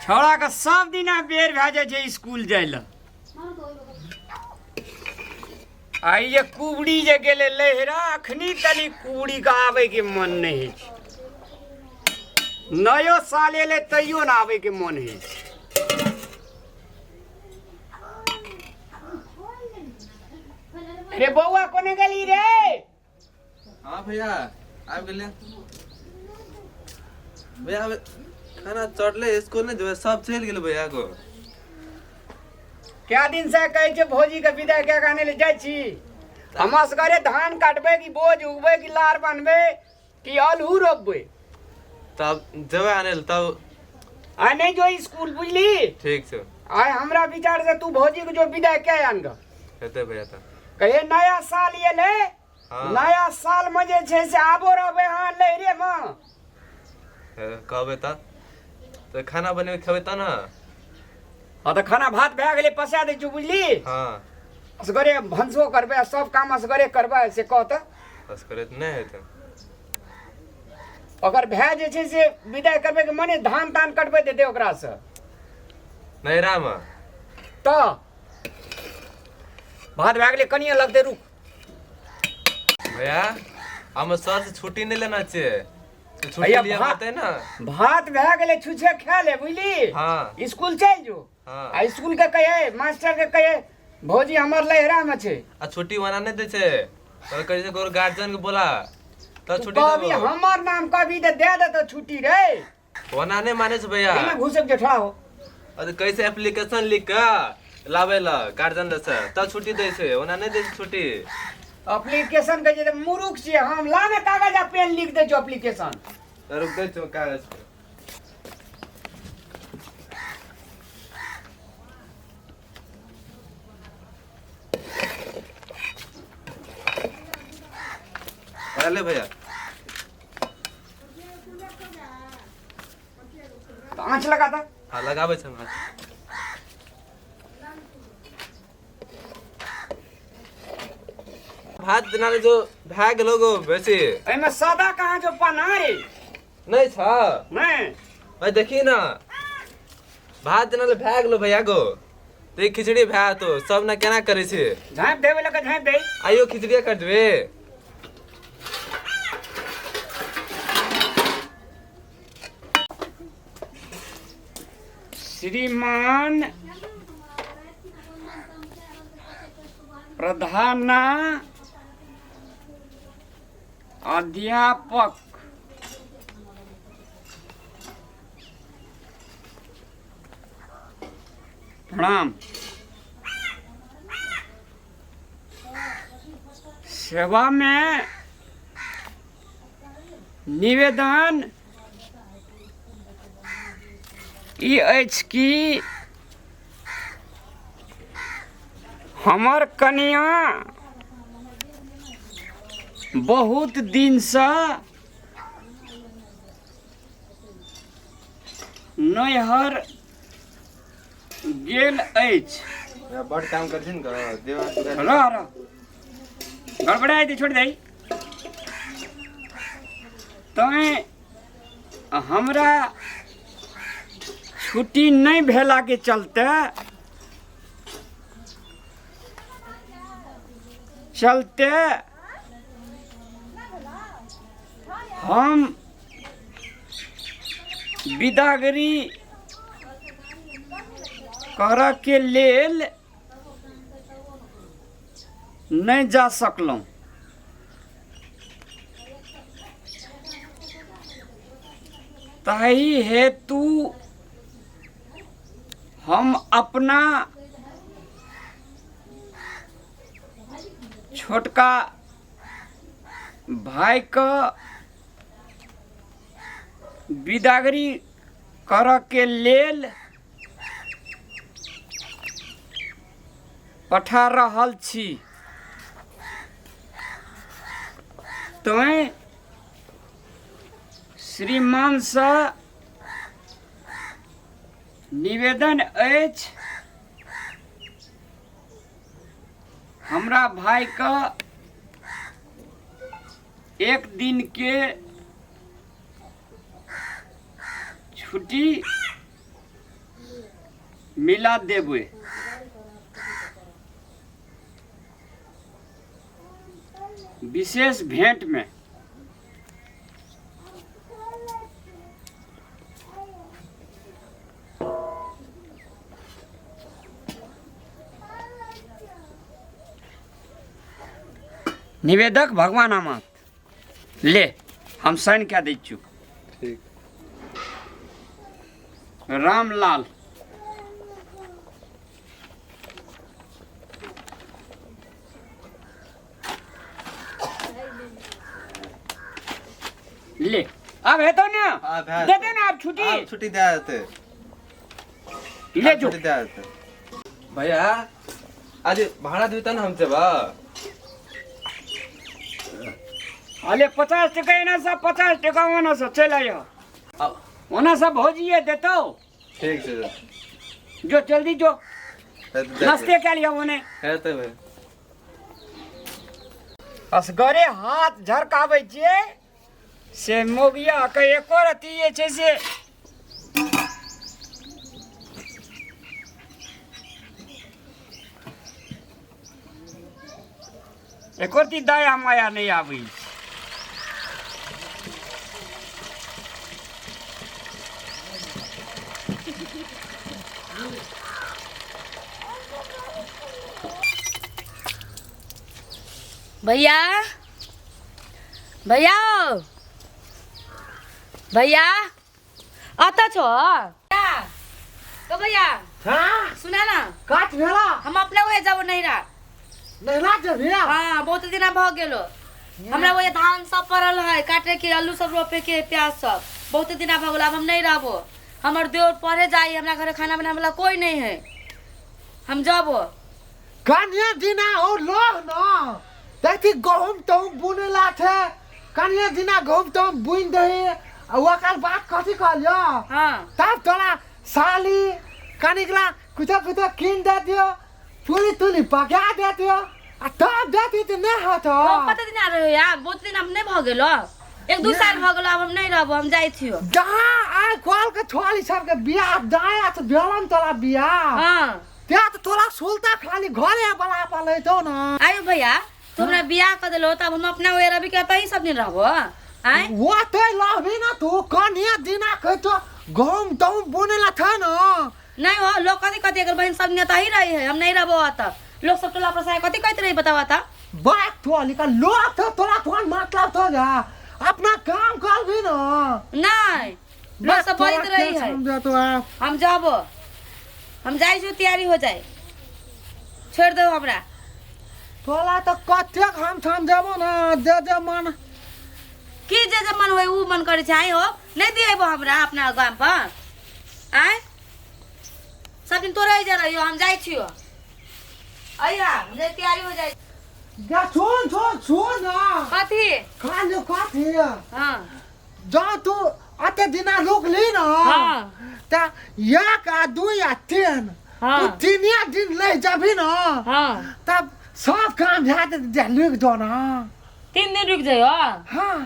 छोड़ा के सब दिन बेर भए जाइ छै स्कूल जाय ल। आई ये कुबड़ी जे गेले लहरा अखनी तनी कुबड़ी के आवे के मन नहीं है। नयो साल एले तैयो ना आवे के मन है। अरे बउआ कोने गली रे? हाँ भैया आब गेले भैया। खाना चढ़ले स्कूल ने जो सब चल गेल भैया को। क्या दिन से कहे छे भौजी के विदाई क्या गाने ले जाय छी? हमरा सगरे धान काटबे कि बोझ उगबे कि लार बनबे कि आलू रोपबे? तब जब आने तब आ नहीं जो स्कूल बुझली। ठीक छै। आय हमरा विचार से तू भौजी के जो विदाई क्या आनगा हेते भैया त कहे नया साल ये ले। हाँ। नया साल में जे छे से आबो रहबे हां लहरे में कहबे त तो खाना बने खेबे त ना। हां तो खाना भात भए गेले पसा दे छु बुझली। हां असगरे भंसो करबे सब काम असगरे करबे से कह त बस करे त नहीं हेते। अगर भए जे छे से विदाई करबे के मने धान तान कटबे दे ओकरा से नहीं राम त भात भए गेले कनिया लगते रुक। भैया हम सर से छुट्टी नहीं लेना चाहिए। तो छुट्टी भैया लिया बात है ना। भात भए गेले छुछे खा ले बुझली। हाँ। स्कूल चल जो। हाँ। आ स्कूल के कहे मास्टर के कहे भौजी हमर लहरा में छे आ छुट्टी वना नहीं दे छे और कैसे कोर गार्जियन के बोला तो छुट्टी कभी देबो। हमर नाम कभी दे दे तो छुट्टी रे। वना नहीं माने छे भैया। इने घुसे के ठा हो। और कैसे एप्लीकेशन लिख के लावे ला गार्जियन से तब छुट्टी दे छे वना नहीं दे छुट्टी। एप्लीकेशन के जे मुरुख छी हम लाने कागज आ पेन लिख दे जो एप्लीकेशन। रुक दे छो कागज पे। ले भैया तो आंच लगा था। हाँ लगाबे छे हम। भात दिना जो भए गेलो गो बेसी एमे सादा कहां जो पना रे? नहीं था मैं भाई देखी ना भात दिना भए गेलो भैया गो। तो खिचड़ी भए तो सब ना केना करे छे झाँप देवे लगे झाँप दे। आइयो खिचड़ी कर देबे। श्रीमान प्रधान अध्यापक प्रणाम। सेवा में निवेदन ई अछि कि हमर कनिया बहुत दिन से नैहर गेल अछि। बड़ काम करथिन कर देवा रह गड़बड़ा दे छोड़ दे। तैं हमरा छुट्टी नहीं भेला के चलते हम विदागरी करऽ के लेल नहीं जा सकलौं। ताहि हेतु हम अपना छोटका भाई का विदागरी करऽ के लेल पठा रहल छी। तैं श्रीमान से निवेदन अछि हमरा भाई का एक दिन के छुट्टी मिला देबे। विशेष भेंट में निवेदक भगवान अमात ले हम साइन क्या दै छु। ठीक। रामलाल ले अब है तो ना अब है। दे देना आप छुट्टी। आप छुट्टी दे देते। ले जो छुट्टी दे देते। भैया आज भाड़ा देता ना हमसे बा। अले 50 टका ना सब 50 टका होना सब चल आयो। अब होना सब भोजिए देतो। ठीक है जो जल्दी जो नाश्ते के लिए होने है तो भाई। असगरे हाथ झरकाबै छियै से मोगिया के एको रती जे छै से एको रती दया माया नहीं आबै। भैया भैया भैया आता छो तो भैया हाँ सुना ना काट भेला हम अपने वही जाबो नैरा। नैरा जे भेला हाँ बहुत दिन भ गेलो। हमरा वही धान सब पड़ल है काटे के आलू सब रोपे के प्याज सब बहुत दिन भ गेलो। अब हम नहीं रहबो। हमर देवर पढ़े जाई हमरा घरे खाना बनावे वाला कोई नहीं है। हम जाबो कन्या दिना और लोग न देखी गहुम तो बुनेला थे कन्या दिना गहुम तो बुन दे वकर बात कथी कहलियो। हाँ तब तोला साली कनिकला कुछ कुछ किन दे दियो पूरी तुली पका दे दियो आ तब देती तो नहीं होतो। पता दिन आ रहे यार बहुत दिन हम नहीं भ गेलो। 1-2 साल भ गेलो। अब हम नहीं रहबो। हम जाई छियो जहाँ आय कॉल के छोरी सब के बियाह दाया तो भेलन तोला बियाह हाँ त्या तो तोला सुलता खाली घरे बला पाले तो ना आयो भैया तुमरा बियाह कर देलो तब हम अपना ओए रवि के ही सब दिन रहबो। आय वो तो लाभी ना तू कन्या दिना के तो गहुम तो बुनेला था ना नहीं हो लोग कथी कथी अगर बहन सब नेता ही रही है। हम नहीं रहबो तब लोग सब टोला प्रसाद कथी कहते रही बतावा था। बात तो निकल लोग तो तोला कौन मतलब तो जा अपना काम कर भी ना नहीं लोग सब बोलत रही है। समझा तो आप हम जाबो हम जाई जो तैयारी हो जाए छोड़ दो हमरा। तोला तो कत्ते हम समझाबो ना जे मन की जे मन होय उ मन करे छै हो नहीं दिएबो हमरा अपना गाम पर। आय सब दिन तोरे जा रहियो हम जाई छियो। अइया हम जे तैयारी हो जाए। जा सुन ना कथी खा लो कथी हां जा तू अते दिना रुक ली ना हां ता एक आ 2 या 3 हाँ। तू 3 दिन ले जाबी ना हां तब सब काम झाते लुक दो ना 3 दिन रुक जाइयो। हाँ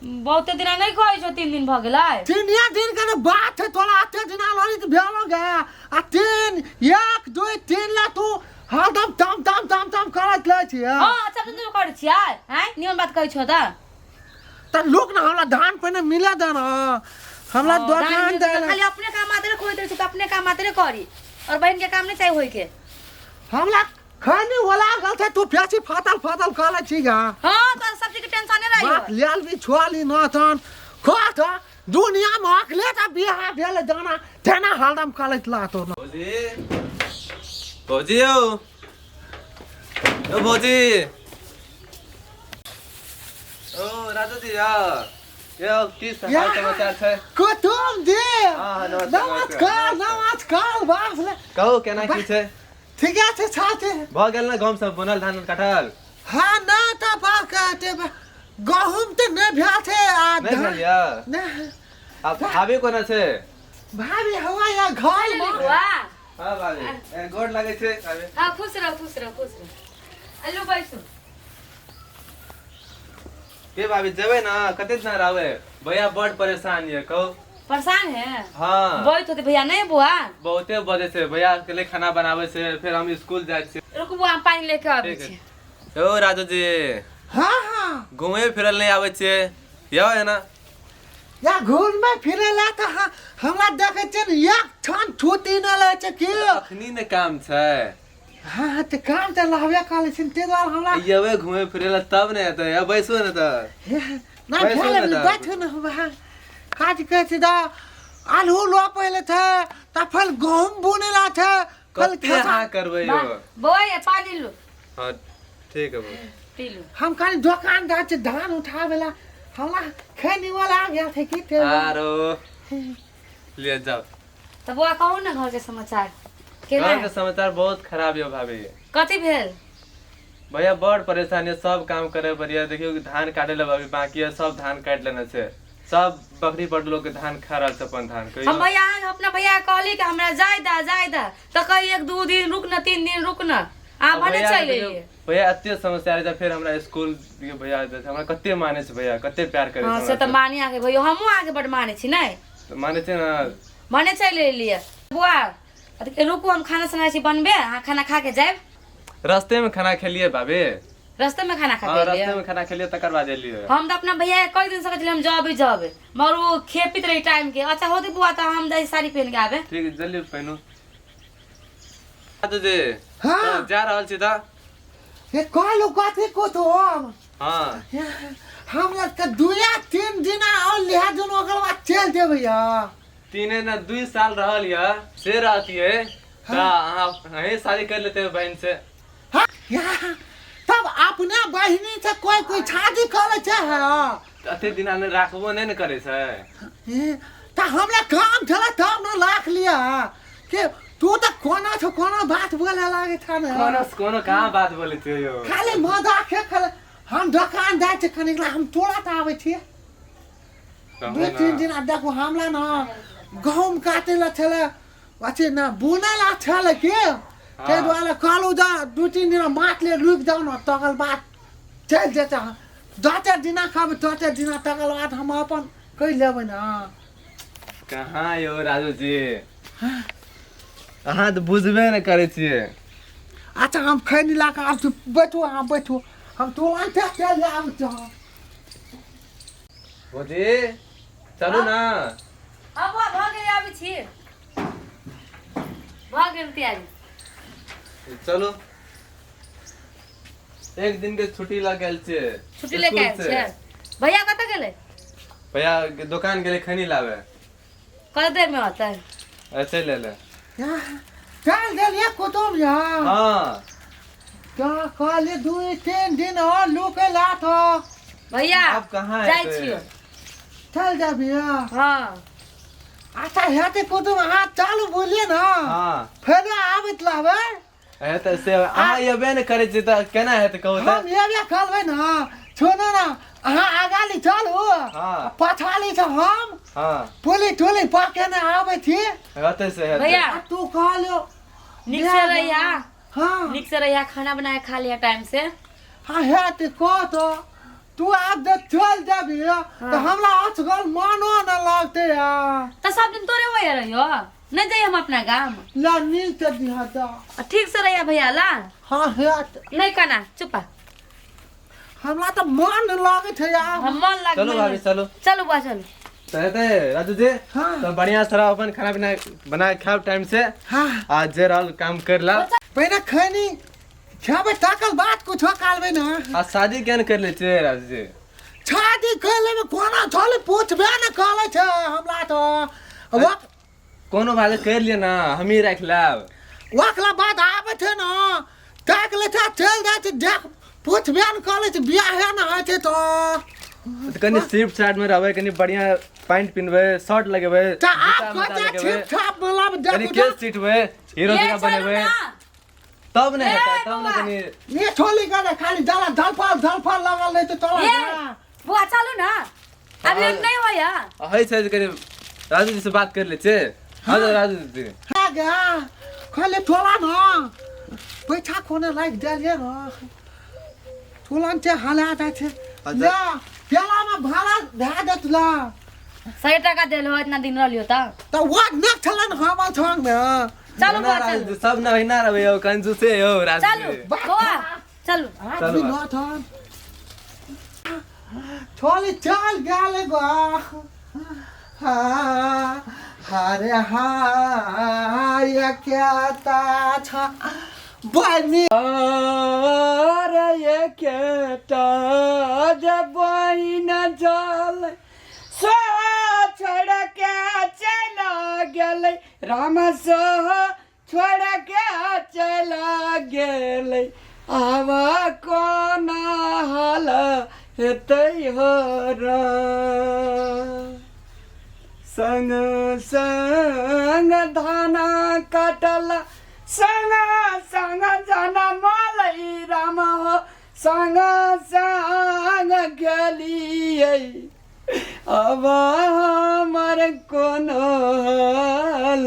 बहुते दिन नहीं कहै छो 3 दिन भ गेलै। 3 दिन का बात है तोला अते दिन लानी तो भेलो गया आ 3 1 2 3 ला तू हरदम तम करत ले छी। हां अच्छा तुम तो कर छियै हैं नियम बात कहै छो त त लोग ना हमरा धान पे मिला दे ना हमरा दुकान दे खाली अपने काम आते खोइ दे छ त अपने काम आते करी और बहन के काम नहीं चाहिए होई के। हमरा खाने वाला गल थे तू प्यासी फातल कर छी गा। हां तो सब चीज के टेंशन नहीं रही बात लेल भी छोली ना तन खोट दुनिया में अकले त बियाह भेल जाना तेना हरदम करत ला तो ना भौजी भौजी ओ भौजी ओ राजा जी ये की हाल समाचार छै। कुटुम दे हाँ, नमस्कार बाप ले कहू केना की छै। ठीक है छाते भ गेल ना गम सब बनल धान कटल। हाँ ना तो बात कहते गहुम तो नहीं भेल थे आ नहीं भेल या नहीं अब भाभी कोना छै। भाभी हवा या घर में वाह हां भाभी गोड़ लागे छै भाभी। हां खुश रहो। हेलो बैसो के भाभी जेबै ना कते दिन रहबै भैया बड़ परेशान ये कहू परेशान है हाँ बहुत होते भैया नहीं बुआ बहुते बजे से भैया के लिए खाना बनावे से फिर हम स्कूल जाए से। रुक बुआ हम पानी लेके आबै ठीक छी है। ओ राजू जी हाँ हाँ घूमे फिरल नहीं आवे छे यो है ना या घूमने फिरे ला तो हमरा देखे छे न एक ठन छुट्टी न ले छे के अखनी ने काम छे हाँ तो काम तो लहबे काले छे ते द्वारा हमरा ये घूमे फिरे ला तब ने तो या बैसो न तो ना बैठो भेले न बैठो न हम काज के छे दा आलू लो पहले थे ता फल गहूम बुनेला थे कल कते हाँ करबे यो बुआ ये पानी लो हाँ ठीक है पी लो हम खाली दुकान जा छे धान उठावेला हमरा खैनी वाला आ गया थे की थे आरो ले जाओ तो बुआ कहू ना घर के समाचार केना घर के समाचार बहुत खराब है भाभी। कथी भेल भैया बड़ परेशानी है, सब काम करे बढ़िया देखियो कि धान काटे ला अभी बाकी है, सब धान काट लेना छे, सब बकरी बड़ लोग के धान खा रहल छे अपन धान कहियो हम भैया अपना भैया कहली कि हमरा जाय दा तो कही 1-2 दिन रुक न 3 दिन रुक न आ भने भैया चल के देखियो, एलिए भैया अत्ते समस्या रहे फिर हमरा स्कूल के भैया हमरा कत्ते माने छे भैया कत्ते प्यार करे हां छे से हमरा तो मानी आके भैया हमहु आके बड़ माने छी नै से। माने छे ना भने चल एलिए बुआ अरे रुकू हम खाना सनाई छी बनबे हां खाना खा के जाब रास्ते में खाना खेलिए भाभी। रास्ते में खाना खा हाँ के रास्ते एलिए में खाना खेलिए तकर बाद एलिए। हम तो अपना भैया के कई दिन से कहले हम जाबे मगर वो खेपित रही टाइम के अच्छा होती बुआ तो हम जाई साड़ी पहन के आबे ठीक है जल्दी पहनो राजू जी हाँ। तो जा रहल छी त ये कहलो कथी को तो हां हम लोग के 2-3 दिन और लिहा दोनों ओकर बाद चल दे भैया 2 साल रहल या से रहती है त अहाँ शादी कर लेते हो बहन से। हाँ यहाँ तब अपने बहिनी से कोई शादी करे छे अते दिन ने राखबो नहीं न करे छै त हमरा काम चला तब न लाख लिया के तू तो कोना बात बोले लागे था ना कोनो कहाँ बात बोले थे यो खाली मजाक है खाली हम दुकान जाए छे कनी हम तोड़ा त आवे छे 2-3 दिन आ देखो हमला ना गहूम काटे ला छले अछे ना बुनेला छले के ते द्वारा कहलु जा 2-3 दिन मात ले रुक जाओ न तकल बात चल जेता 2-4 दिन खाब 2-4 दिन तकल बात हम अपन कह लेबै ना कहाँ यो राजू जी अहाँ तो बुझबे न करे छिए। अच्छा हम खैनी ला के अब बैठो हम बैठो हम तुरंत चल जाब तो बोजी चलू ना अब भ गेल आबी छी भ गेल तैयारी चलो एक दिन के छुट्टी लग गेल छे छुट्टी लेके आयल छै भैया कत गेले भैया के दुकान गेले खैनी लावे कत देर में होतै ऐसे ले ले चल गेलिए कुतुब यहाँ हाँ क्या कहले 2-3 दिन और लुके ला तो भैया अब कहाँ जाय एतै? छियो चल जा भैया हां अच्छा हेते कुतुब हाथ चालू बोलिए ना हाँ फिर आबत लावे एते से अहाँ येबे न करे छी त केना हेत कहू हम त ये करबे ना छोड़ो ना अहाँ आगाली चलू हाँ। पछाली से हम हाँ पुली पाके ना आवे थी हेते से हेते भैया तू कहलो निक से रहिया हाँ निक से रहिया खाना बनाए खा लिया टाइम से हाँ हेते को तो तू आप जब चल जाबी तो हमरा आजकल मानो न लगते यार तो सब दिन तोरे वही रहियो नहीं जाइए हम अपना गांव ला नील कर दिया था ठीक से रहिया भैया ला हाँ हेत नहीं कहना चुपा हमरा तो मन लागे थे यार हम मन लग चलो भाभी चलो चलो बा चलो तो हेते राजू जी हाँ। तो बढ़िया सारा अपन खाना पीना बना के खाओ टाइम से हाँ आज जे रहल काम कर ला पहले खैनी खाबे ताकल बात कुछ कालबे ना आज शादी केन कर ले छे राजू जी शादी करले में कोना चले पूछबे न कहले छे हमरा तो वक कोनो भाले कर लिए ना हम ही रख लाब वकला बात आवे थे ना ताक ले था चल जा छे देख पूछबे न कहले छे बियाह है ना है तो तो कनी स्ट्रिप शर्ट में रहबे कनी बढ़िया पैंट पिनबे शर्ट लगेबे ता जूता आप मोजा को लगेबे छिप छाप बोला कनी देखो केस सीट हुए हीरो ये जगह चलो बनेबे ना तब नहीं ए, होता तब ना बउआ। कनी ये छोली का खाली डाला धलफल लगा ले तो तोला ये बुआ चलो ना अब हाँ। लेट नहीं हो या है से कनी राजू जी से बात कर ले छे हां राजू जी आ गया खाली थोड़ा ना पैसा कोने लाइक डालिए ना तुलन से हला था छे अच्छा। ला प्याला में भाड़ा भा देत ला 100 टका देलो इतना दिन रहलियो त तो वो न चलन हम छंग में चलो ना बुआ चलो सब ना ना रहे हो कंजूसे हो राज चलो बुआ चलो आज भी न थन छोली चल गाले गो हरे हाय क्या ता छ बनी अरे ये केटा जब बहिन जल सो छोड़ के चला गेलै राम सो छोड़ के चला गेलै आब कोना हाल हेतै हो संग संग धाना काटल संग संग जनमलै राम हो संग संग गेलियै अब हमर कोनो हाल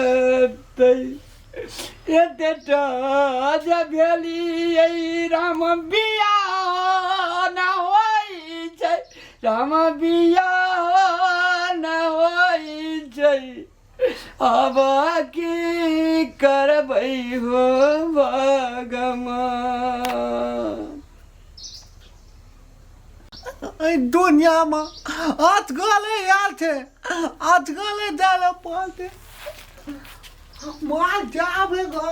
हेतै एतेटा जे भेलियै राम बियाह न होइ छै राम बियाह न होइ छै अब की करबै हो भगवान दुनिया में आज गले यार थे आज गले जाले पड़ते मार जावे गो